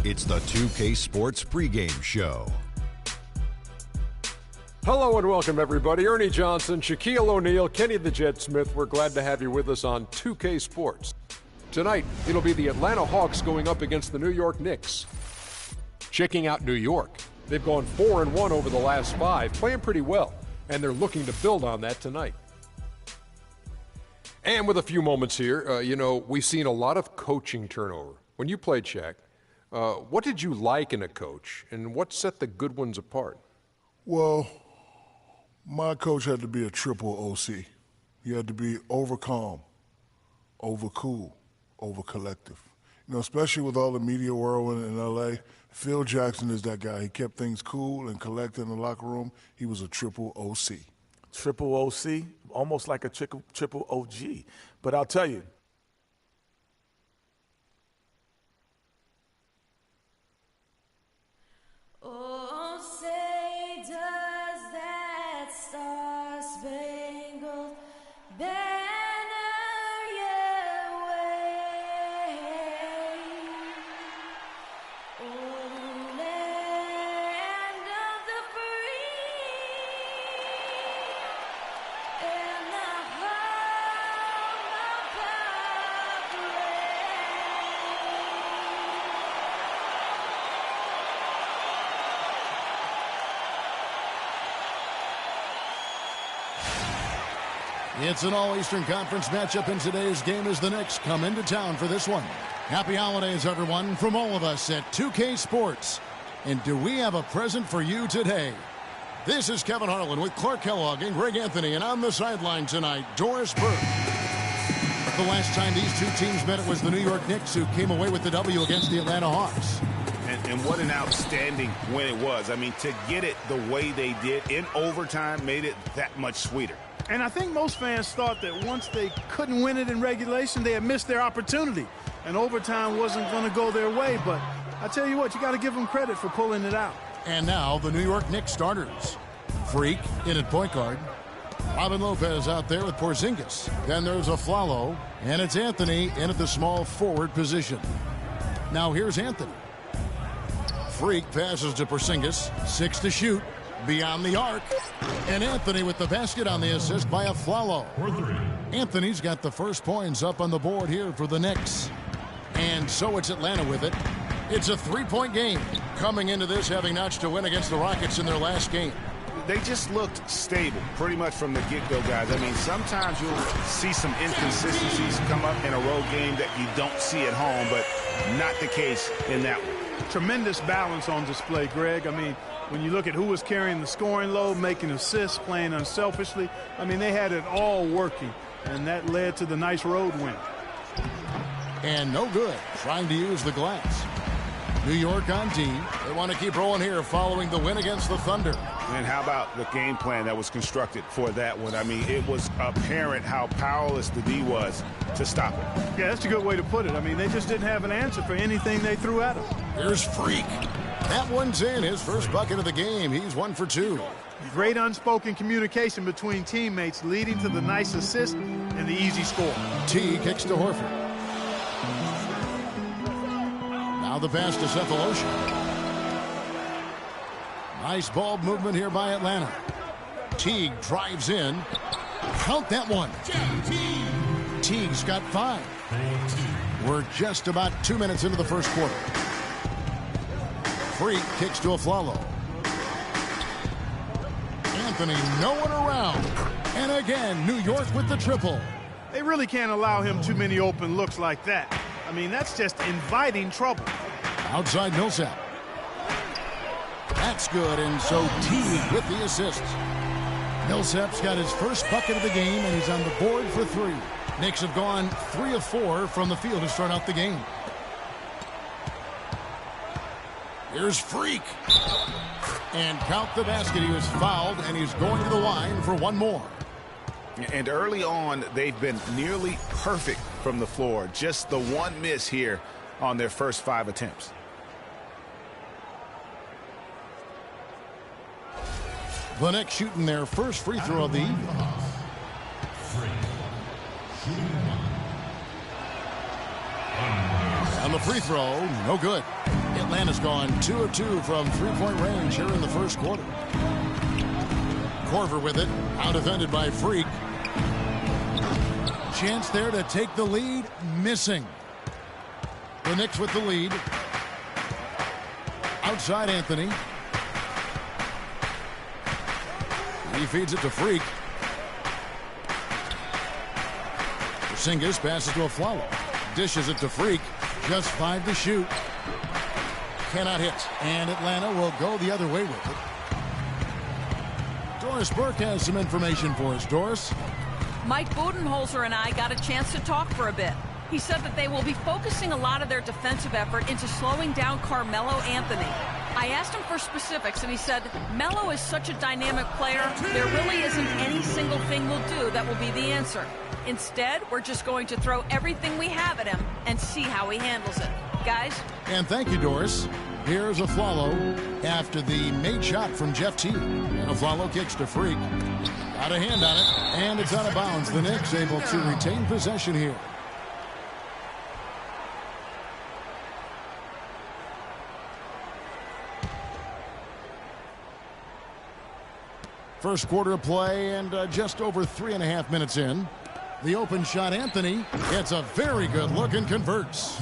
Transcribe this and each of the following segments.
It's the 2K Sports pregame show. Hello and welcome, everybody. Ernie Johnson, Shaquille O'Neal, Kenny the Jet Smith. We're glad to have you with us on 2K Sports. Tonight, it'll be the Atlanta Hawks going up against the New York Knicks. Checking out New York. They've gone 4-1 over the last 5, playing pretty well, and they're looking to build on that tonight. And with a few moments here, we've seen a lot of coaching turnover. When you played, Shaq, what did you like in a coach, and what set the good ones apart? Well, my coach had to be a triple OC. He had to be over calm, over cool, over collective. Especially with all the media whirlwind in L.A., Phil Jackson is that guy. He kept things cool and collected in the locker room. He was a triple OC. Triple OC, almost like a triple OG. But I'll tell you, oh, say does that star-spangled banner yet wave? Oh, land of the free and the home of It's an all-Eastern Conference matchup in today's game as the Knicks come into town for this one. Happy holidays, everyone, from all of us at 2K Sports. And do we have a present for you today? This is Kevin Harlan with Clark Kellogg and Greg Anthony, and on the sideline tonight, Doris Burke. The last time these two teams met, it was the New York Knicks who came away with the W against the Atlanta Hawks. And what an outstanding win it was. I mean, to get it the way they did in overtime made it that much sweeter. And I think most fans thought that once they couldn't win it in regulation, they had missed their opportunity. And overtime wasn't going to go their way. But I tell you what, you got to give them credit for pulling it out. And now the New York Knicks starters. Freak in at point guard. Robin Lopez out there with Porzingis. Then there's Aflalo. And it's Anthony in at the small forward position. Now here's Anthony. Freak passes to Porzingis. 6 to shoot. Beyond the arc. And Anthony with the basket on the assist by Aflalo. Anthony's got the first points up on the board here for the Knicks. And so it's Atlanta with it. It's a three-point game. Coming into this having notched a win against the Rockets in their last game. They just looked stable pretty much from the get-go, guys. I mean, sometimes you'll see some inconsistencies come up in a road game that you don't see at home, but not the case in that one. Tremendous balance on display, Greg. I mean, when you look at who was carrying the scoring load, making assists, playing unselfishly, I mean, they had it all working, and that led to the nice road win. And no good, trying to use the glass. New York on D. They want to keep rolling here following the win against the Thunder. And how about the game plan that was constructed for that one? I mean, it was apparent how powerless the D was to stop it. Yeah, that's a good way to put it. I mean, they just didn't have an answer for anything they threw at them. Here's Freak. That one's in, his first bucket of the game. He's 1 for 2. Great unspoken communication between teammates leading to the nice assist and the easy score. T kicks to Horford. Now the pass to Cephalosha. Nice ball movement here by Atlanta. Teague drives in. Count that one. Teague's got 5. We're just about 2 minutes into the first quarter. Freak kicks to Aflalo. Anthony nowhere around. And again, New York with the triple. They really can't allow him too many open looks like that. I mean, that's just inviting trouble. Outside Millsap. That's good, and so Teague with the assist. Millsap's got his first bucket of the game, and he's on the board for 3. Knicks have gone 3 of 4 from the field to start out the game. Here's Freak. And count the basket. He was fouled, and he's going to the line for one more. And early on, they've been nearly perfect from the floor. Just the one miss here on their first 5 attempts. The Knicks shooting their first free throw of the evening. On the free throw, no good. Atlanta's gone 2 of 2 from three-point range here in the first quarter. Korver with it, out defended by Freak. Chance there to take the lead, missing. The Knicks with the lead. Outside Anthony. He feeds it to Freak. Porzingis passes to Aflalo. Dishes it to Freak. Just 5 to shoot. Cannot hit. And Atlanta will go the other way with it. Doris Burke has some information for us. Doris? Mike Budenholzer and I got a chance to talk for a bit. He said that they will be focusing a lot of their defensive effort into slowing down Carmelo Anthony. I asked him for specifics, and he said, Melo is such a dynamic player, there really isn't any single thing we'll do that will be the answer. Instead, we're just going to throw everything we have at him and see how he handles it. Guys? And thank you, Doris. Here's Aflalo after the made shot from Jeff Teague. And Aflalo kicks to Freak. Got a hand on it, and it's out of bounds. The Knicks able to retain possession here. First quarter of play and just over 3.5 minutes in. The open shot, Anthony. It's a very good look and converts.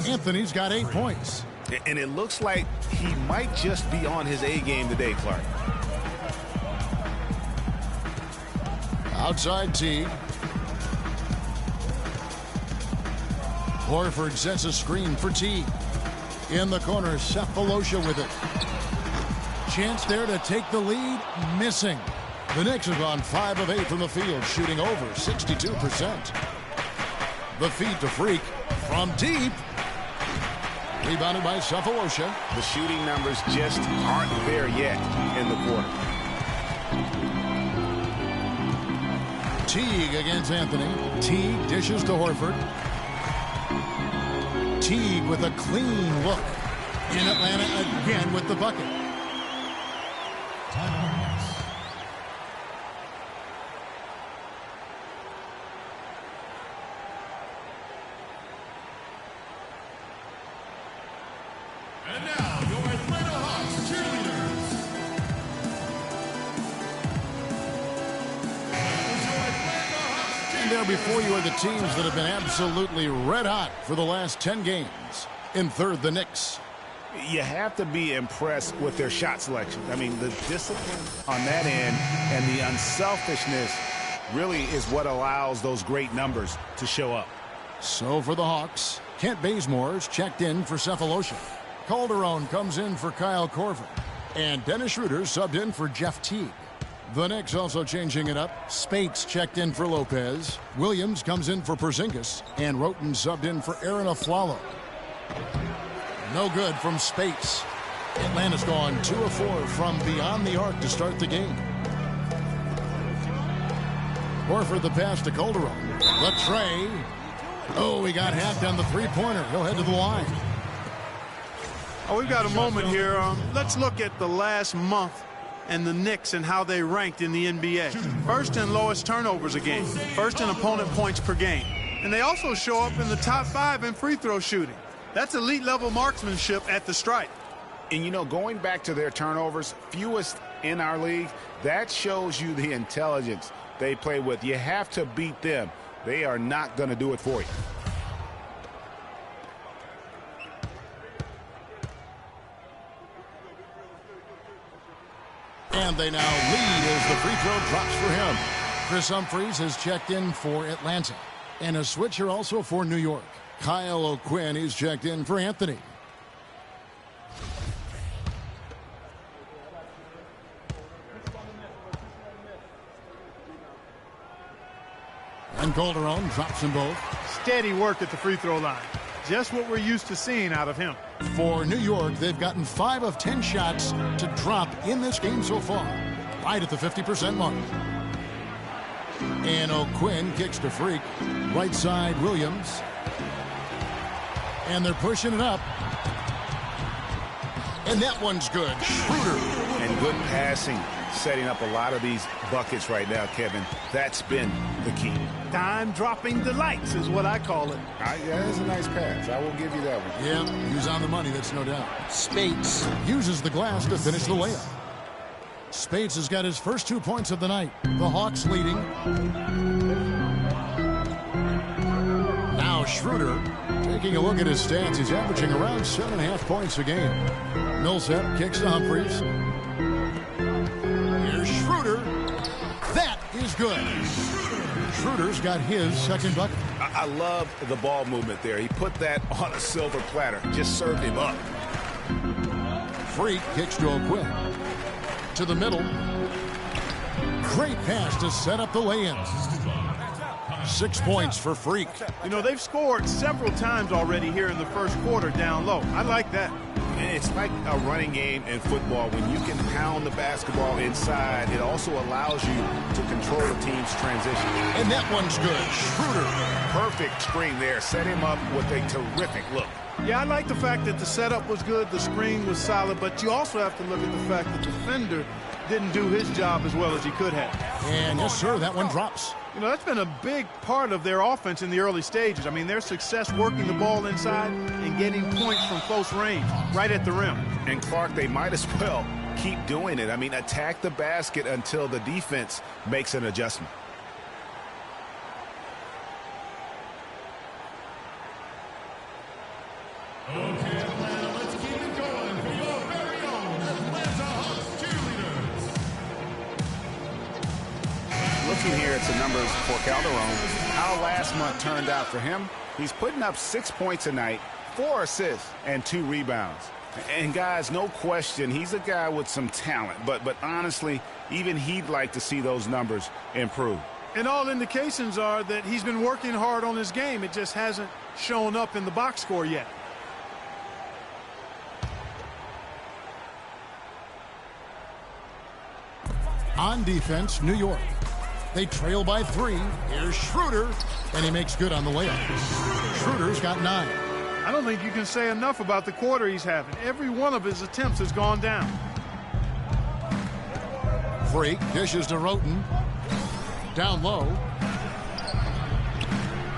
Anthony's got 8 points. And it looks like he might just be on his A game today, Clark. Outside Teague. Horford sets a screen for Teague. In the corner, Cephalosha with it. Chance there to take the lead, missing. The Knicks have gone 5 of 8 from the field, shooting over 62%. The feed to Freak from deep. Rebounded by Cephalosha. The shooting numbers just aren't there yet in the quarter. Teague against Anthony. Teague dishes to Horford. Teague with a clean look. In Atlanta again with the bucket. And now, your Atlanta Hawks cheerleaders. And there before you are the teams that have been absolutely red hot for the last 10 games. In third, the Knicks. You have to be impressed with their shot selection. I mean, the discipline on that end and the unselfishness really is what allows those great numbers to show up. So for the Hawks, Kent Bazemore's checked in for Cephalosha. Calderon comes in for Kyle Korver. And Dennis Schroeder subbed in for Jeff Teague. The Knicks also changing it up. Spates checked in for Lopez. Williams comes in for Porzingis. And Roten subbed in for Aaron Aflalo. No good from Spates. Atlanta's gone 2 of 4 from beyond the arc to start the game. Horford the pass to Calderon. The tray. Oh, he got hacked on the three-pointer. He'll head to the line. Oh, we've got a moment here. Let's look at the last month and the Knicks and how they ranked in the NBA. First in lowest turnovers a game. First in opponent points per game. And they also show up in the top 5 in free throw shooting. That's elite level marksmanship at the stripe. And, you know, going back to their turnovers, fewest in our league, that shows you the intelligence they play with. You have to beat them. They are not going to do it for you. And they now lead as the free throw drops for him. Chris Humphries has checked in for Atlanta. And a switcher also for New York. Kyle O'Quinn is checked in for Anthony. And Calderon drops them both. Steady work at the free throw line. Just what we're used to seeing out of him. For New York, they've gotten 5 of 10 shots to drop in this game so far. Right at the 50% mark. And O'Quinn kicks to Freak. Right side, Williams. And they're pushing it up. And that one's good. Schroeder. And good passing setting up a lot of these buckets right now, Kevin. That's been the key. Dime-dropping delights is what I call it. Yeah, that's a nice pass. I will give you that one. Yeah, he's on the money, that's no doubt. Spates uses the glass to finish the layup. Spates has got his first 2 points of the night. The Hawks leading. Now Schroeder, taking a look at his stats, he's averaging around 7.5 points a game. Millsap kicks to Humphries. Here's Schroeder. That is good. Schroeder's got his second bucket. I love the ball movement there. He put that on a silver platter. Just served him up. Freak kicks to O'Quinn. To the middle. Great pass to set up the lay-ins. 6 points for Freak. You know, they've scored several times already here in the first quarter down low. I like that. It's like a running game in football. When you can pound the basketball inside, it also allows you to control the team's transition. And that one's good. Schroeder. Perfect screen there. Set him up with a terrific look. Yeah, I like the fact that the setup was good, the screen was solid, but you also have to look at the fact that the defender didn't do his job as well as he could have. And yes, sir, that one drops. You know, that's been a big part of their offense in the early stages. I mean, their success working the ball inside and getting points from close range, right at the rim. And Clark, they might as well keep doing it. I mean, attack the basket until the defense makes an adjustment. Okay, Atlanta, let's keep it going for your very own Atlanta Hawks cheerleaders. Looking here at the numbers for Calderon, how last month turned out for him. He's putting up 6 points a night, 4 assists, and 2 rebounds. And guys, no question, he's a guy with some talent. But honestly, even he'd like to see those numbers improve. And all indications are that he's been working hard on his game. It just hasn't shown up in the box score yet. On defense, New York. They trail by 3. Here's Schroeder, and he makes good on the layup. Schroeder's got 9. I don't think you can say enough about the quarter he's having. Every one of his attempts has gone down. Freak dishes to Roten. Down low.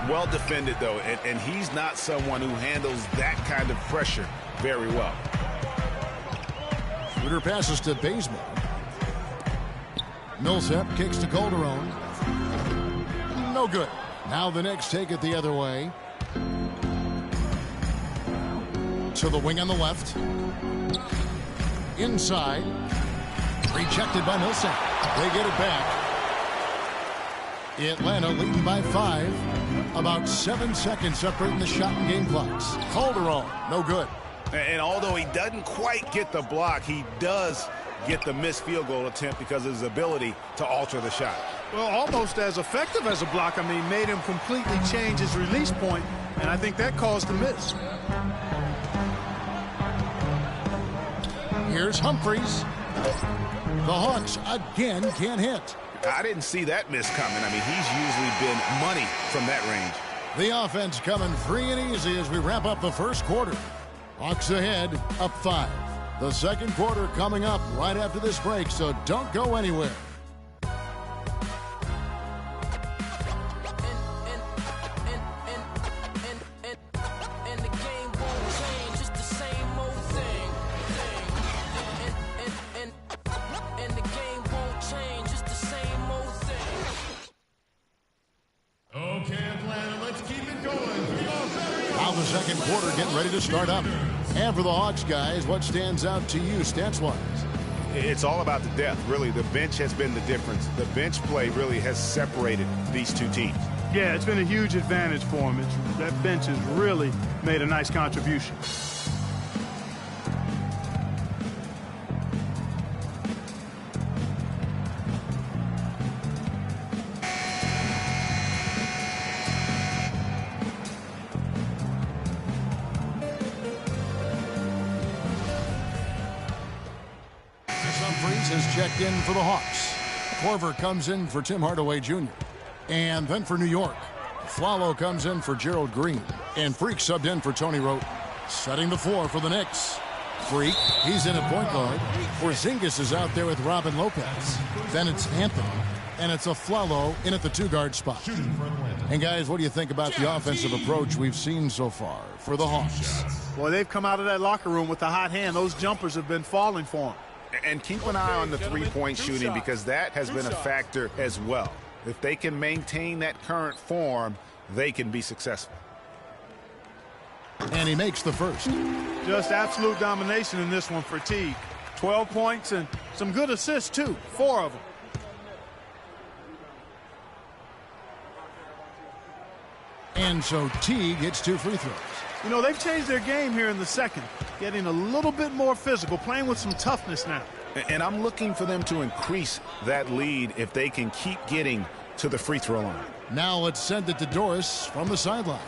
Well defended, though, and he's not someone who handles that kind of pressure very well. Schroeder passes to Bazemore. Millsap kicks to Calderon. No good. Now the Knicks take it the other way. To the wing on the left. Inside. Rejected by Millsap. They get it back. Atlanta leading by 5. About 7 seconds separating the shot and game clocks. Calderon, no good. And although he doesn't quite get the block, he does get the missed field goal attempt because of his ability to alter the shot. Well, almost as effective as a block. I mean, made him completely change his release point, and I think that caused the miss. Here's Humphries. The Hawks again can't hit. I didn't see that miss coming. I mean, he's usually been money from that range. The offense coming free and easy as we wrap up the first quarter. Hawks ahead, up 5. The second quarter coming up right after this break, so don't go anywhere. Okay, Atlanta, let's keep it going for your very Now the second quarter getting ready to start up. And for the Hawks, guys, what stands out to you stats-wise? It's all about the depth, really. The bench has been the difference. The bench play really has separated these two teams. Yeah, it's been a huge advantage for him. That bench has really made a nice contribution. Humphries has checked in for the Hawks. Korver comes in for Tim Hardaway Jr. And then for New York, Flalo comes in for Gerald Green. And Freak subbed in for Tony Rote. Setting the floor for the Knicks. Freak, he's in at point guard. Porzingis is out there with Robin Lopez. Then it's Anthony. And it's a Flalo in at the 2-guard spot. And guys, what do you think about the offensive approach we've seen so far for the Hawks? Boy, they've come out of that locker room with the hot hand. Those jumpers have been falling for them. And keep an eye on the three-point shooting because that has been a factor as well. If they can maintain that current form, they can be successful. And he makes the first. Just absolute domination in this one for Teague. 12 points and some good assists, too. 4 of them. And so Teague hits 2 free throws. You know, they've changed their game here in the second, getting a little bit more physical, playing with some toughness now. And I'm looking for them to increase that lead if they can keep getting to the free throw line. Now let's send it to Doris from the sideline.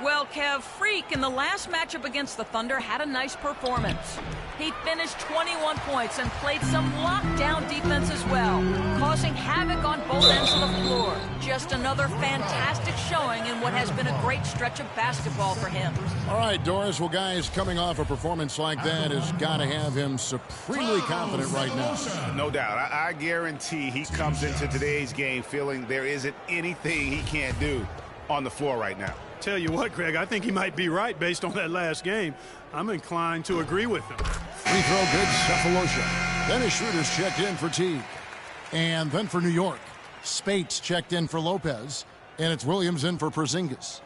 Well, Kev, Freak in the last matchup against the Thunder had a nice performance. He finished 21 points and played some lockdown defense as well, causing havoc on both ends of the floor. Just another fantastic showing in what has been a great stretch of basketball for him. All right, Doris. Well, guys, coming off a performance like that has got to have him supremely confident right now. No doubt. I guarantee he comes into today's game feeling there isn't anything he can't do on the floor right now. Tell you what, Greg, I think he might be right based on that last game. I'm inclined to agree with him. Free throw good, Cephalosha. Dennis Schroeder's checked in for Teague. And then for New York, Spates checked in for Lopez. And it's Williams in for Porzingis.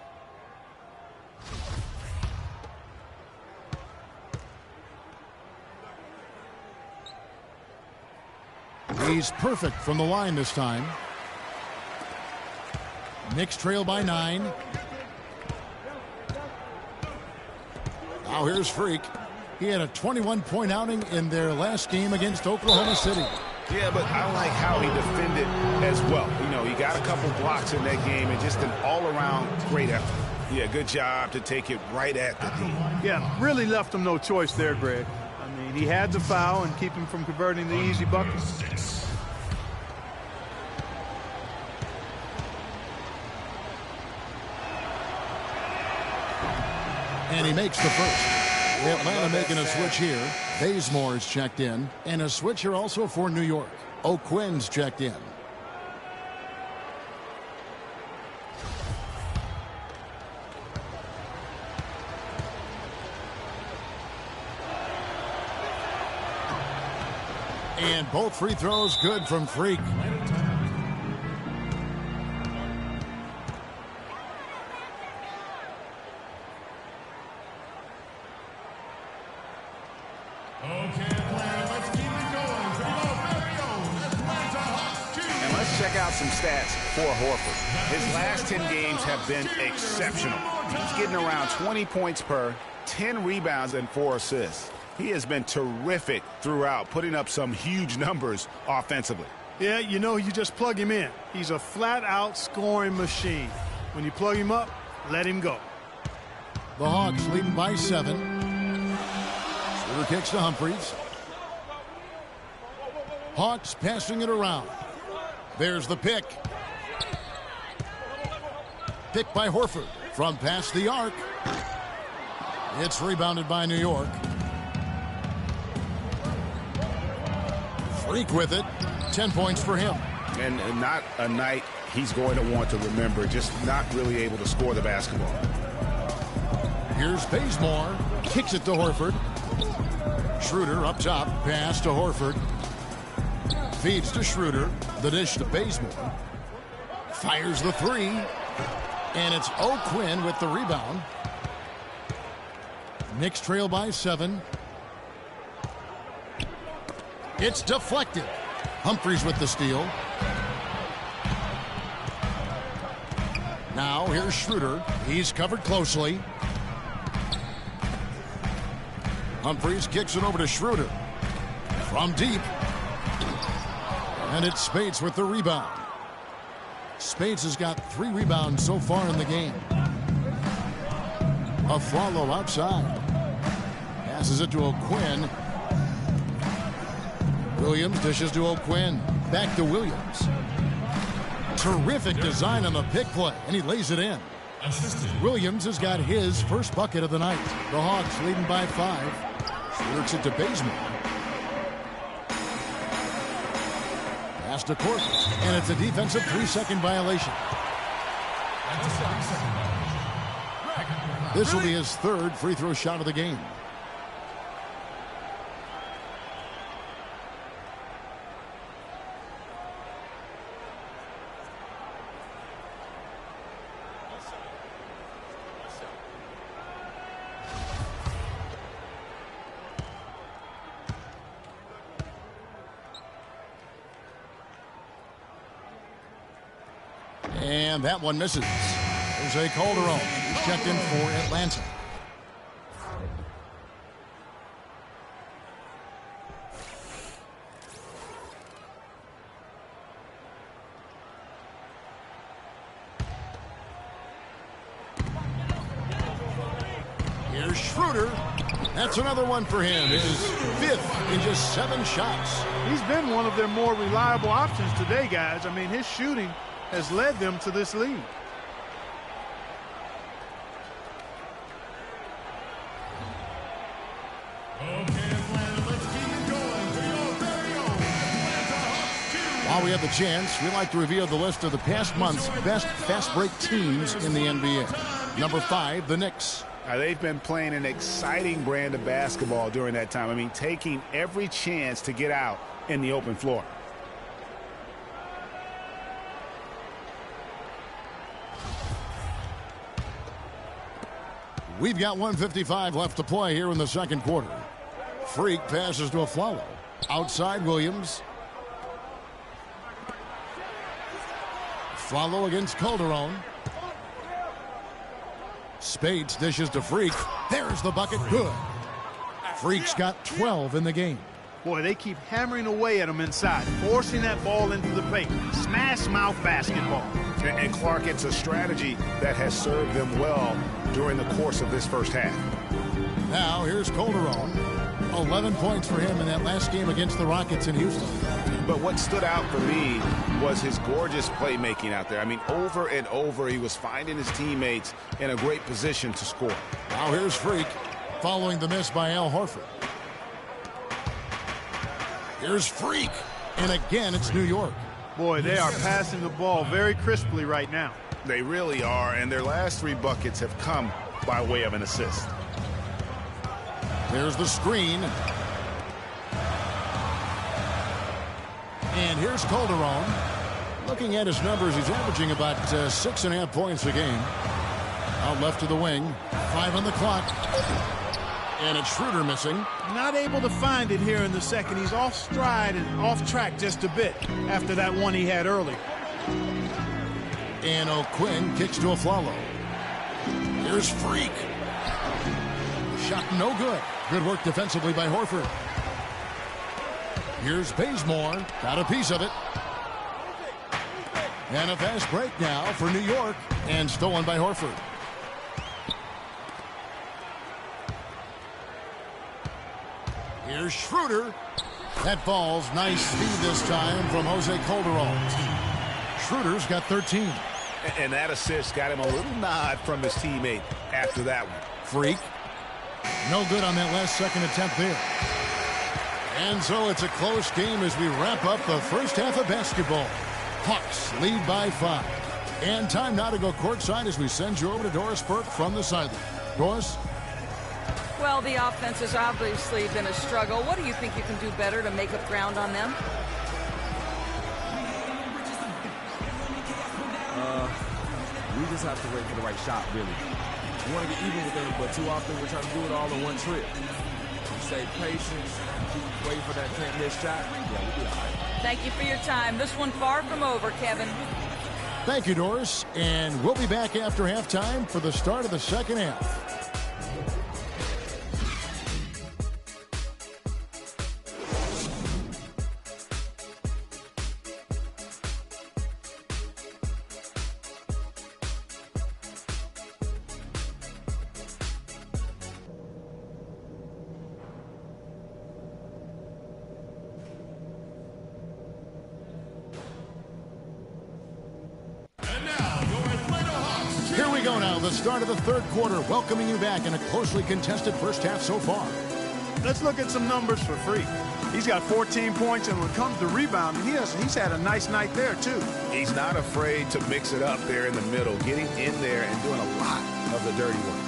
He's perfect from the line this time. Knicks trail by 9. Now here's Freak. He had a 21-point outing in their last game against Oklahoma City. Yeah, but I like how he defended as well. You know, he got a couple blocks in that game and just an all-around great effort. Yeah, good job to take it right at the D. Yeah, really left him no choice there, Greg. I mean, he had to foul and keep him from converting the easy buckets. And he makes the first. Atlanta making a switch here. Bazemore's checked in. And a switch here also for New York. O'Quinn's checked in. And both free throws good from Freak. Some stats for Horford. His last 10 games have been exceptional. He's getting around 20 points per, 10 rebounds, and 4 assists. He has been terrific throughout, putting up some huge numbers offensively. Yeah, you know, you just plug him in. He's a flat-out scoring machine. When you plug him up, let him go. The Hawks leading by 7. Schroeder kicks to Humphries. Hawks passing it around. There's the pick. Pick by Horford from past the arc. It's rebounded by New York. Freak with it. 10 points for him. And not a night he's going to want to remember, just not really able to score the basketball. Here's Bazemore. Kicks it to Horford. Schroeder up top. Pass to Horford. Feeds to Schroeder. The dish to Bazemore. Fires the 3. And it's O'Quinn with the rebound. Knicks trail by 7. It's deflected. Humphries with the steal. Now here's Schroeder. He's covered closely. Humphries kicks it over to Schroeder. From deep. And it's Spates with the rebound. Spates has got 3 rebounds so far in the game. A follow outside. Passes it to O'Quinn. Williams dishes to O'Quinn. Back to Williams. Terrific design on the pick play, and he lays it in. Williams has got his first bucket of the night. The Hawks leading by 5. works it to Bazemore. Pass to Court, and it's a defensive 3-second violation. This will be his third free throw shot of the game. And that one misses. Jose Calderon checked in for Atlanta. Here's Schroeder. That's another one for him. His fifth in just 7 shots. He's been one of their more reliable options today, guys. I mean, his shooting has led them to this lead. While we have the chance, we'd like to reveal the list of the past month's best fast break teams in the NBA. Number 5, the Knicks. They've been playing an exciting brand of basketball during that time. I mean, taking every chance to get out in the open floor. We've got 1:55 left to play here in the second quarter. Freak passes to Aflalo. Outside Williams. Aflalo against Calderon. Spades dishes to Freak. There's the bucket. Good. Freak's got 12 in the game. Boy, they keep hammering away at him inside, forcing that ball into the paint. Smash mouth basketball. And Clark, it's a strategy that has served them well during the course of this first half. Now here's Calderon. 11 points for him in that last game against the Rockets in Houston. But what stood out for me was his gorgeous playmaking out there. I mean, over and over, he was finding his teammates in a great position to score. Now here's Freak, following the miss by Al Horford. Here's Freak, and again, it's New York. Boy, they are passing the ball very crisply right now. They really are, and their last 3 buckets have come by way of an assist. There's the screen. And here's Calderon. Looking at his numbers, he's averaging about 6.5 points a game. Out left to the wing. 5 on the clock. And it's Schroeder missing. Not able to find it here in the second. He's off stride and off track just a bit after that one he had earlier. And O'Quinn kicks to Aflalo. Here's Freak. Shot no good. Good work defensively by Horford. Here's Bazemore. Got a piece of it. And a fast break now for New York. And stolen by Horford. Here's Schroeder. That falls. Nice speed this time from Jose Calderon. Schroeder's got 13. And that assist got him a little nod from his teammate after that one. Freak. No good on that last second attempt there. And so it's a close game as we wrap up the first half of basketball. Hawks lead by 5. And time now to go courtside as we send you over to Doris Burke from the sideline. Doris? Well, the offense has obviously been a struggle. What do you think you can do better to make up ground on them? We just have to wait for the right shot, really. We want to get even with them, but too often we're trying to do it all in one trip. Stay patient, keep waiting for that can't-miss shot. Yeah, we'll be all right. Thank you for your time. This one far from over, Kevin. Thank you, Doris. And we'll be back after halftime for the start of the second half. Here we go now, the start of the third quarter, welcoming you back in a closely contested first half so far. Let's look at some numbers for Freak. He's got 14 points, and when it comes to rebounding, he's had a nice night there, too. He's not afraid to mix it up there in the middle, getting in there and doing a lot of the dirty work.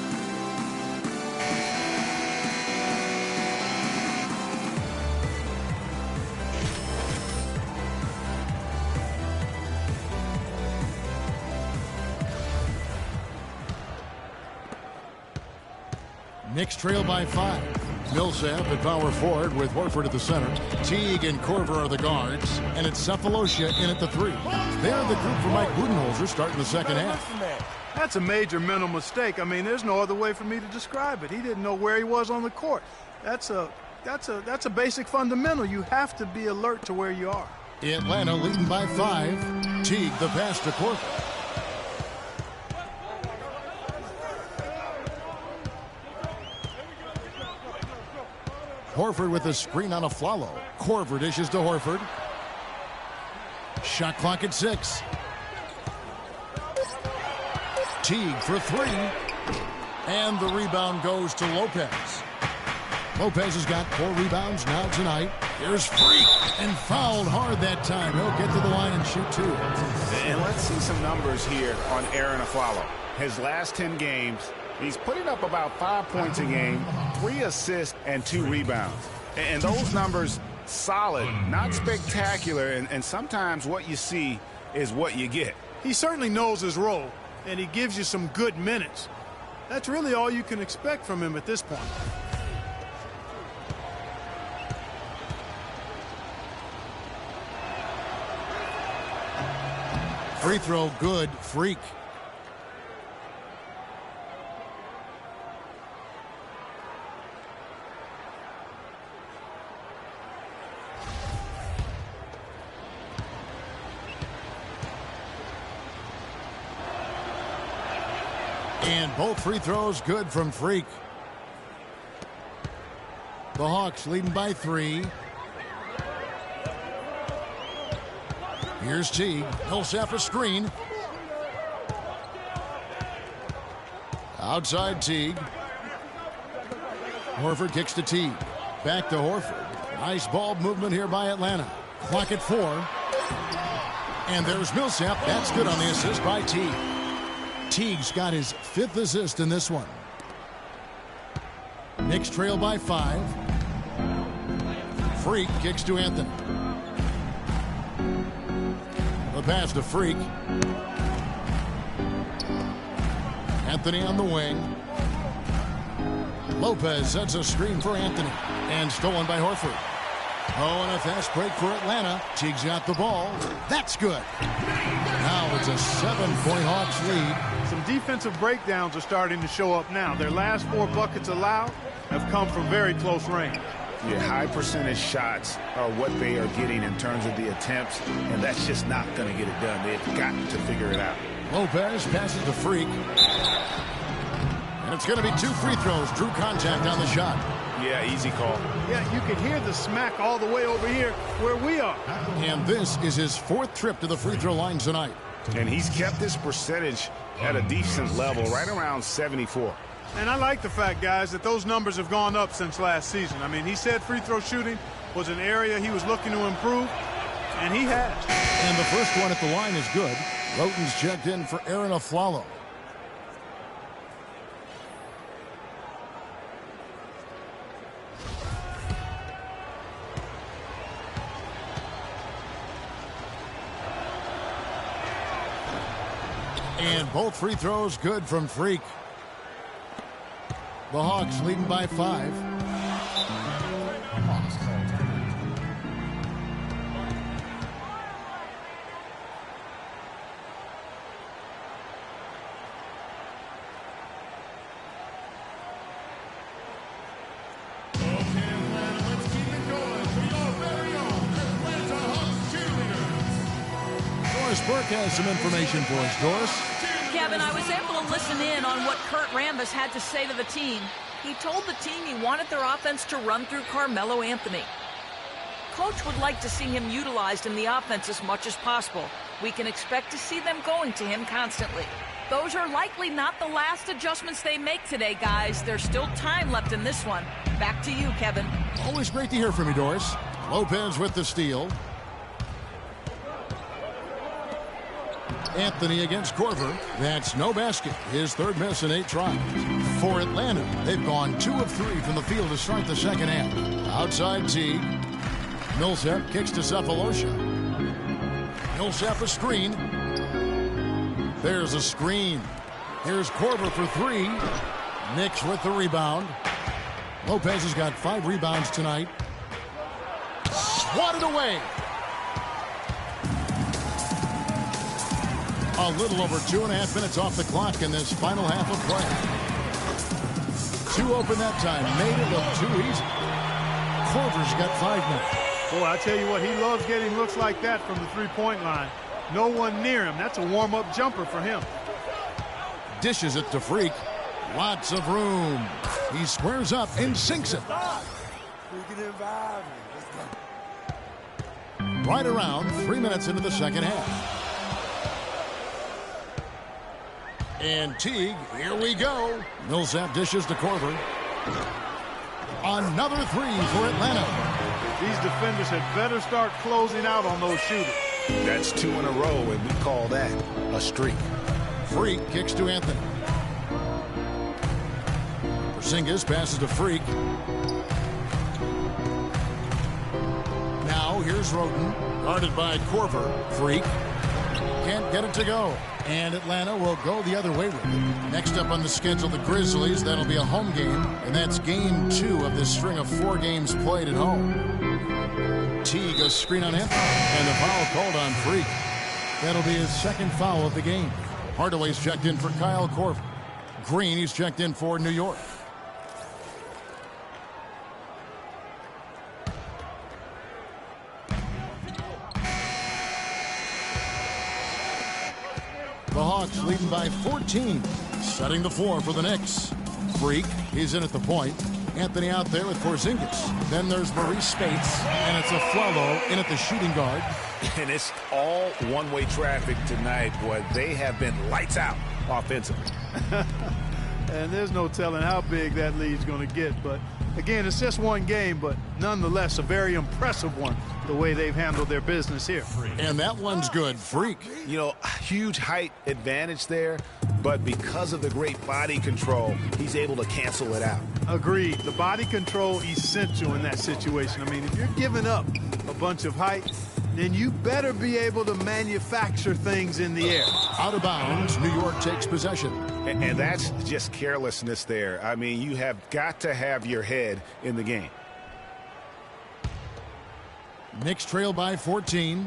Knicks trail by 5. Millsap at power forward with Horford at the center. Teague and Korver are the guards. And it's Cephalosha in at the 3. They're the group for Mike Budenholzer starting the second half. That's a major mental mistake. I mean, there's no other way for me to describe it. He didn't know where he was on the court. That's a basic fundamental. You have to be alert to where you are. Atlanta leading by 5. Teague the pass to Korver. Horford with a screen on a Flalo. Korver dishes to Horford. Shot clock at 6. Teague for 3. And the rebound goes to Lopez. Lopez has got 4 rebounds now tonight. Here's Freak and fouled hard that time. He'll get to the line and shoot 2. And let's see some numbers here on Aaron Aflalo. His last 10 games, he's putting up about 5 points a game, 3 assists, and 2 rebounds. And those numbers, solid, not spectacular, and sometimes what you see is what you get. He certainly knows his role, and he gives you some good minutes. That's really all you can expect from him at this point. Free throw good. Freak. And both free throws good from Freak. The Hawks leading by 3. Here's Teague. Millsap a screen. Outside Teague. Horford kicks to Teague. Back to Horford. Nice ball movement here by Atlanta. Clock at 4. And there's Millsap. That's good on the assist by Teague. Teague's got his 5th assist in this one. Knicks trail by 5. Freak kicks to Anthony. The pass to Freak. Anthony on the wing. Lopez sets a screen for Anthony. And stolen by Horford. Oh, and a fast break for Atlanta. Teague's got the ball. That's good. Now it's a 7-point Hawks lead. Some defensive breakdowns are starting to show up now. Their last 4 buckets allowed have come from very close range. Yeah, high percentage shots are what they are getting in terms of the attempts, and that's just not going to get it done. They've got to figure it out. Lopez passes to Freak. And it's going to be 2 free throws. Drew contact on the shot. Yeah, easy call. Yeah, you can hear the smack all the way over here where we are. And this is his 4th trip to the free throw line tonight. And he's kept this percentage at a decent level, right around 74. And I like the fact, guys, that those numbers have gone up since last season. I mean, he said free throw shooting was an area he was looking to improve, and he has. And the first one at the line is good. Roten's checked in for Aaron Aflalo. And both free throws good from Freak. The Hawks leading by 5. Burke has some information for us, Doris. Kevin, I was able to listen in on what Kurt Rambis had to say to the team. He told the team he wanted their offense to run through Carmelo Anthony. Coach would like to see him utilized in the offense as much as possible. We can expect to see them going to him constantly. Those are likely not the last adjustments they make today, guys. There's still time left in this one. Back to you, Kevin. Always great to hear from you, Doris. Lopez with the steal. Anthony against Corver. That's no basket. His third miss in 8 tries. For Atlanta, they've gone 2 of 3 from the field to start the second half. Outside Teague. Millsap kicks to Cephalosha. Millsap a screen. There's a screen. Here's Corver for 3. Knicks with the rebound. Lopez has got 5 rebounds tonight. Swatted away. A little over 2.5 minutes off the clock in this final half of play. 2 open that time. Made it look too easy. Corver's got 5 minutes. Boy, I tell you what, he loves getting looks like that from the three-point line. No one near him. That's a warm-up jumper for him. Dishes it to Freak. Lots of room. He squares up and sinks it. Right around 3 minutes into the second half. And Teague, here we go. Millsap dishes to Corver. Another 3 for Atlanta. These defenders had better start closing out on those shooters. That's 2 in a row, and we call that a streak. Freak kicks to Anthony. Porzingis passes to Freak. Now here's Roden, guarded by Corver. Freak can't get it to go. And Atlanta will go the other way with it. Next up on the schedule, the Grizzlies. That'll be a home game. And that's game 2 of this string of 4 games played at home. Teague a screen on Anthony. And the foul called on Freak. That'll be his second foul of the game. Hardaway's checked in for Kyle Korver. Green, he's checked in for New York. The Hawks leading by 14, setting the floor for the Knicks. Freak, he's in at the point. Anthony out there with Porzingis. Then there's Maurice Spates, and it's a Flalo in at the shooting guard. And it's all one-way traffic tonight, boy. They have been lights out offensively. And there's no telling how big that lead's going to get. But, again, it's just one game, but nonetheless a very impressive one, the way they've handled their business here. And that one's good. Freak. You know, huge height advantage there, but because of the great body control, he's able to cancel it out. Agreed. The body control essential in that situation. I mean, if you're giving up a bunch of height, then you better be able to manufacture things in the air. Out of bounds, New York takes possession. And that's just carelessness there. I mean, you have got to have your head in the game. Knicks trail by 14.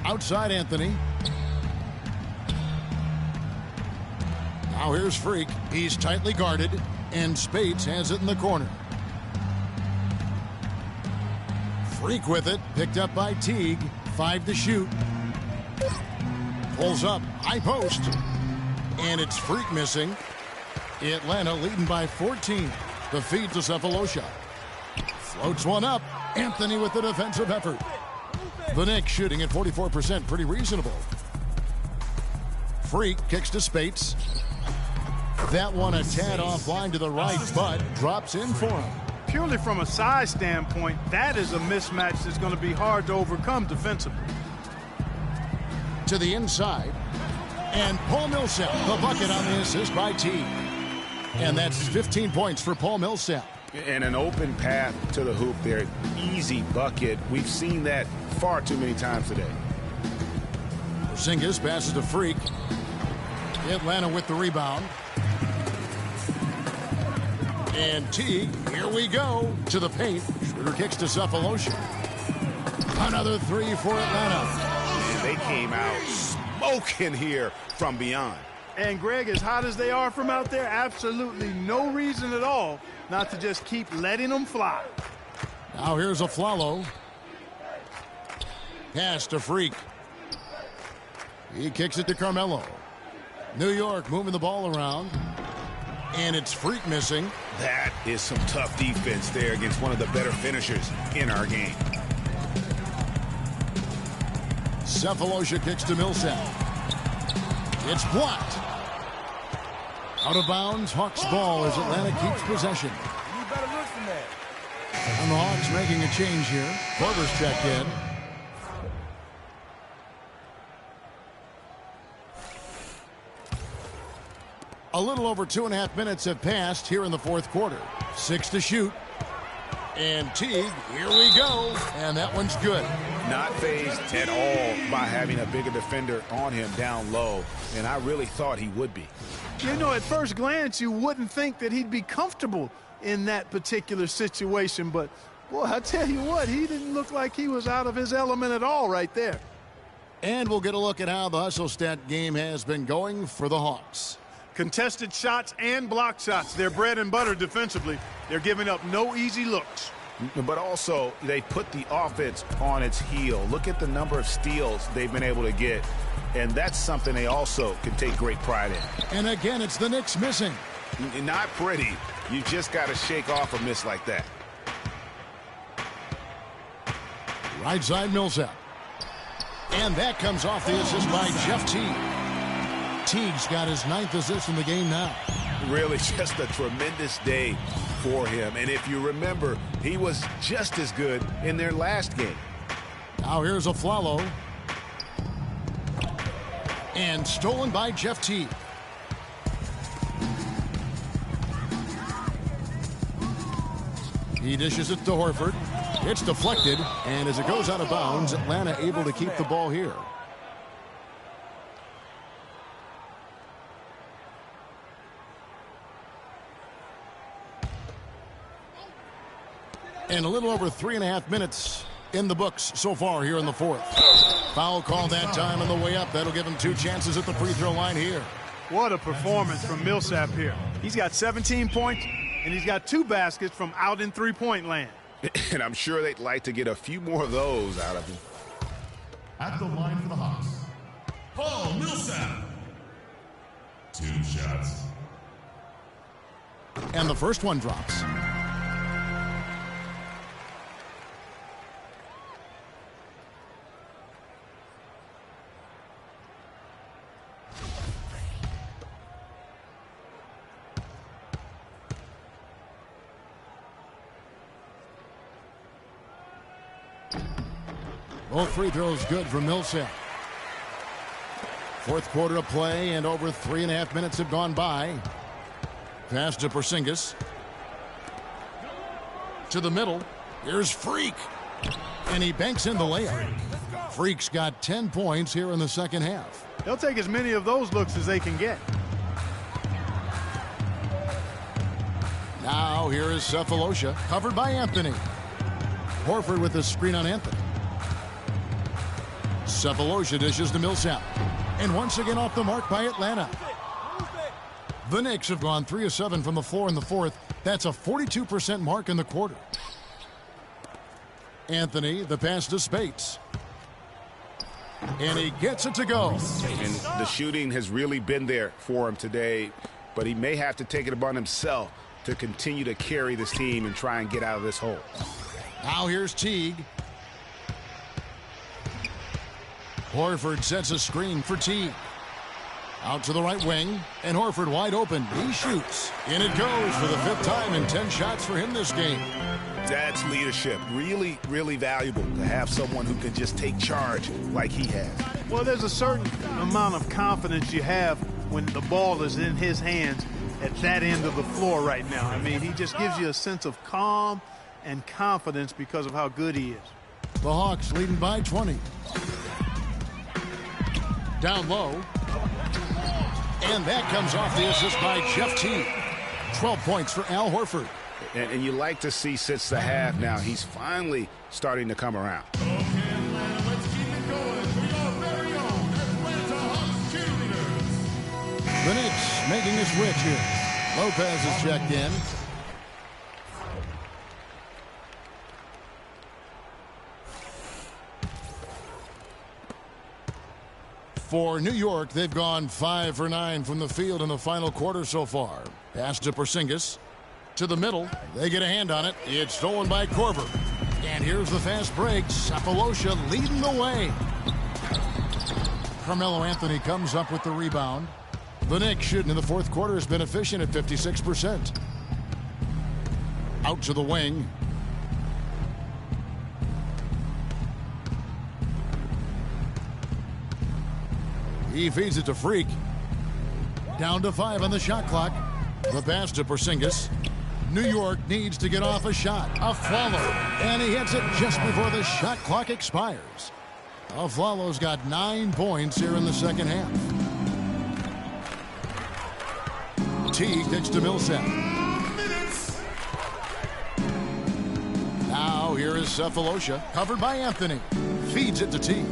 Outside Anthony. Now here's Freak. He's tightly guarded, and Spates has it in the corner. Freak with it, picked up by Teague. 5 to shoot. Pulls up, high post. And it's Freak missing. Atlanta leading by 14. The feed to Cephalosha. Floats one up. Anthony with the defensive effort. The Knicks shooting at 44%, pretty reasonable. Freak kicks to Spates. That one a tad offline to the right, but drops in for him. Purely from a size standpoint, that is a mismatch that's going to be hard to overcome defensively. To the inside. And Paul Millsap, the bucket on the assist by Teague. And that's 15 points for Paul Millsap. And an open path to the hoop there. Easy bucket. We've seen that far too many times today. Porzingis passes to Freak. Atlanta with the rebound. And Teague, here we go, to the paint. Schroeder kicks to Cephalosha. Another 3 for Atlanta. And they came out smoking here from beyond. And, Greg, as hot as they are from out there, absolutely no reason at all not to just keep letting them fly. Now here's a Flalo. Pass to Freak. He kicks it to Carmelo. New York moving the ball around. And it's Freak missing. That is some tough defense there against one of the better finishers in our game. Cephalosha kicks to Millsap. It's blocked. Out of bounds, Hawks ball as Atlanta keeps possession. You better look from that. And the Hawks making a change here. Korver's checked in. A little over 2.5 minutes have passed here in the fourth quarter. 6 to shoot. And Teague, here we go. And that one's good. Not fazed at all by having a bigger defender on him down low. And I really thought he would be. You know, at first glance, you wouldn't think that he'd be comfortable in that particular situation. But, boy, I tell you what, he didn't look like he was out of his element at all right there. And we'll get a look at how the hustle stat game has been going for the Hawks. Contested shots and block shots. They're bread and butter defensively. They're giving up no easy looks. But also, they put the offense on its heel. Look at the number of steals they've been able to get. And that's something they also can take great pride in. And again, it's the Knicks missing. Not pretty. You just got to shake off a miss like that. Right side Millsap. And that comes off the assist by Jeff Teague. Teague's got his 9th assist in the game now. Really just a tremendous day for him. And if you remember, he was just as good in their last game. Now here's a Flalo. And stolen by Jeff Teague. He dishes it to Horford. It's deflected, and as it goes out of bounds, Atlanta able to keep the ball here. And a little over 3.5 minutes in the books so far here in the fourth. Foul call that time on the way up. That'll give him 2 chances at the free throw line here. What a performance from Millsap here. He's got 17 points, and he's got 2 baskets from out in three-point land. And I'm sure they'd like to get a few more of those out of him. At the line for the Hawks, Paul Millsap. 2 shots. And the first one drops. Both free throws good for Millsap. Fourth quarter of play, and over 3.5 minutes have gone by. Pass to Porzingis. To the middle. Here's Freak. And he banks in the layup. Freak's got 10 points here in the second half. They'll take as many of those looks as they can get. Now here is Cephalosha, covered by Anthony. Horford with the screen on Anthony. Cephalosha dishes to Millsap. And once again off the mark by Atlanta. The Knicks have gone 3 of 7 from the floor in the fourth. That's a 42% mark in the quarter. Anthony, the pass to Spates. And he gets it to go. And the shooting has really been there for him today, but he may have to take it upon himself to continue to carry this team and try and get out of this hole. Now here's Teague. Horford sets a screen for Teague. Out to the right wing, and Horford wide open. He shoots. In it goes for the 5th time, and 10 shots for him this game. That's leadership. Really, really valuable to have someone who can just take charge like he has. Well, there's a certain amount of confidence you have when the ball is in his hands at that end of the floor right now. I mean, he just gives you a sense of calm and confidence because of how good he is. The Hawks leading by 20. Down low. And that comes off the assist by Jeff Teague. 12 points for Al Horford. And you like to see since the half now, he's finally starting to come around. Okay, Atlanta, let's keep it going. We are very own Atlanta Hawks cheerleaders. The Knicks making a switch here. Lopez is checked in. For New York, they've gone 5 for 9 from the field in the final quarter so far. Pass to Porzingis. To the middle. They get a hand on it. It's stolen by Korver. And here's the fast break. Cephalosha leading the way. Carmelo Anthony comes up with the rebound. The Knicks shooting in the fourth quarter has been efficient at 56%. Out to the wing. He feeds it to Freak. Down to 5 on the shot clock. The pass to Porzingis. New York needs to get off a shot. Afflalo. And he hits it just before the shot clock expires. Afflalo's got 9 points here in the second half. Teague gets to Millsap. Now here is Cephalosha, covered by Anthony. Feeds it to Teague.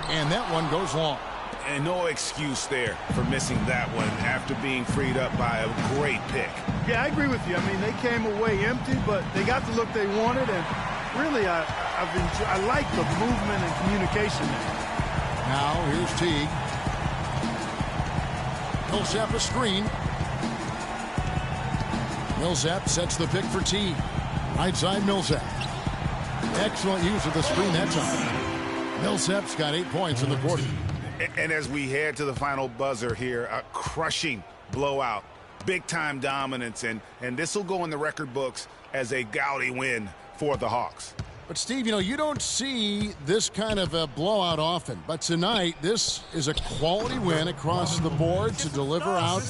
And that one goes long. And no excuse there for missing that one after being freed up by a great pick. Yeah, I agree with you. I mean, they came away empty, but they got the look they wanted, and really, I like the movement and communication there. Now here's Teague. Millsap a screen. Millsap sets the pick for Teague. Right side Millsap. Excellent use of the screen that time. Millsap's got 8 points in the quarter. And as we head to the final buzzer here, a crushing blowout, big-time dominance, and this will go in the record books as a gaudy win for the Hawks. But, Steve, you don't see this kind of a blowout often. But tonight, this is a quality win across the board to deliver out,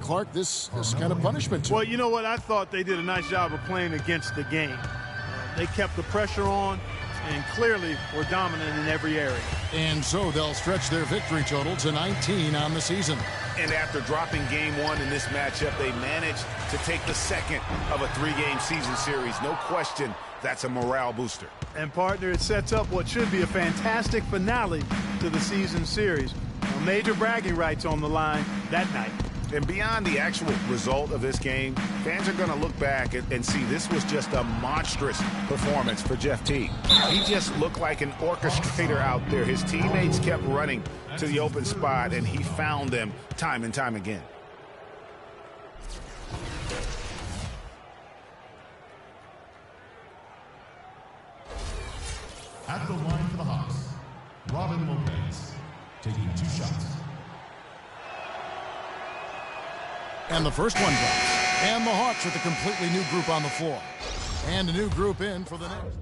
Clark, this kind of punishment. Well, you know what? I thought they did a nice job of playing against the game. They kept the pressure on and clearly were dominant in every area. And so they'll stretch their victory total to 19 on the season. And after dropping game 1 in this matchup, they managed to take the second of a 3-game season series. No question, that's a morale booster. And, partner, it sets up what should be a fantastic finale to the season series. Major bragging rights on the line that night. And beyond the actual result of this game, fans are going to look back and see this was just a monstrous performance for Jeff Teague. He just looked like an orchestrator out there. His teammates kept running to the open spot, and he found them time and time again. At the line for the Hawks, Robin Lopez, taking 2 shots. And the first one goes. And the Hawks with a completely new group on the floor. And a new group in for the next.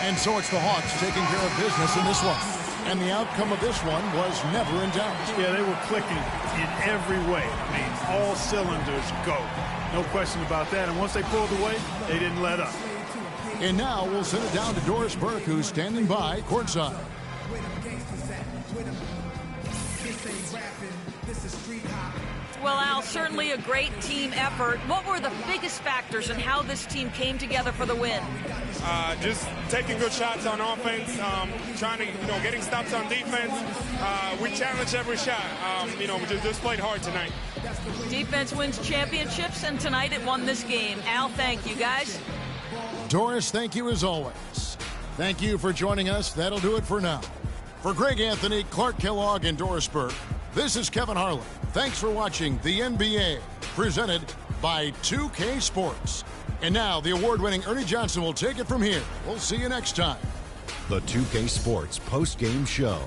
And so it's the Hawks taking care of business in this one. And the outcome of this one was never in doubt. Yeah, they were clicking in every way. I mean, all cylinders go. No question about that. And once they pulled away, they didn't let up. And now we'll send it down to Doris Burke, who's standing by courtside. Well, Al, certainly a great team effort. What were the biggest factors in how this team came together for the win? Just taking good shots on offense, trying to, getting stops on defense. We challenged every shot. We just played hard tonight. Defense wins championships, and tonight it won this game. Al, thank you, guys. Doris, thank you as always. Thank you for joining us. That'll do it for now. For Greg Anthony, Clark Kellogg, and Doris Burke, this is Kevin Harlan. Thanks for watching the NBA, presented by 2K Sports. And now the award-winning Ernie Johnson will take it from here. We'll see you next time. The 2K Sports post-game show.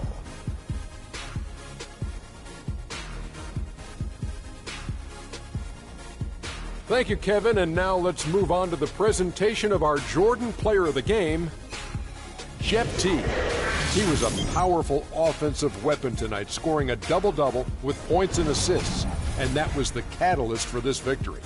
Thank you, Kevin. And now let's move on to the presentation of our Jordan Player of the Game, Jeff Teague. He was a powerful offensive weapon tonight, scoring a double-double with points and assists, and that was the catalyst for this victory.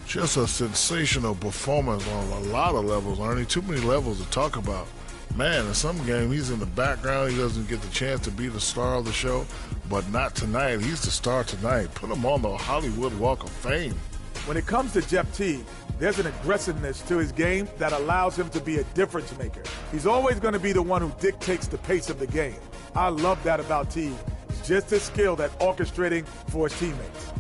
Just a sensational performance on a lot of levels, Ernie. Too many levels to talk about. Man, in some game, he's in the background. He doesn't get the chance to be the star of the show, but not tonight. He's the star tonight. Put him on the Hollywood Walk of Fame. When it comes to Jeff Teague, there's an aggressiveness to his game that allows him to be a difference maker. He's always going to be the one who dictates the pace of the game. I love that about Teague. He's just as skilled at orchestrating for his teammates.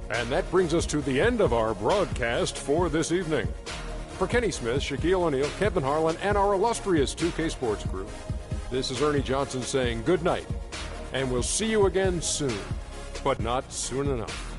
And that brings us to the end of our broadcast for this evening. For Kenny Smith, Shaquille O'Neal, Kevin Harlan, and our illustrious 2K Sports crew, this is Ernie Johnson saying good night, and we'll see you again soon, but not soon enough.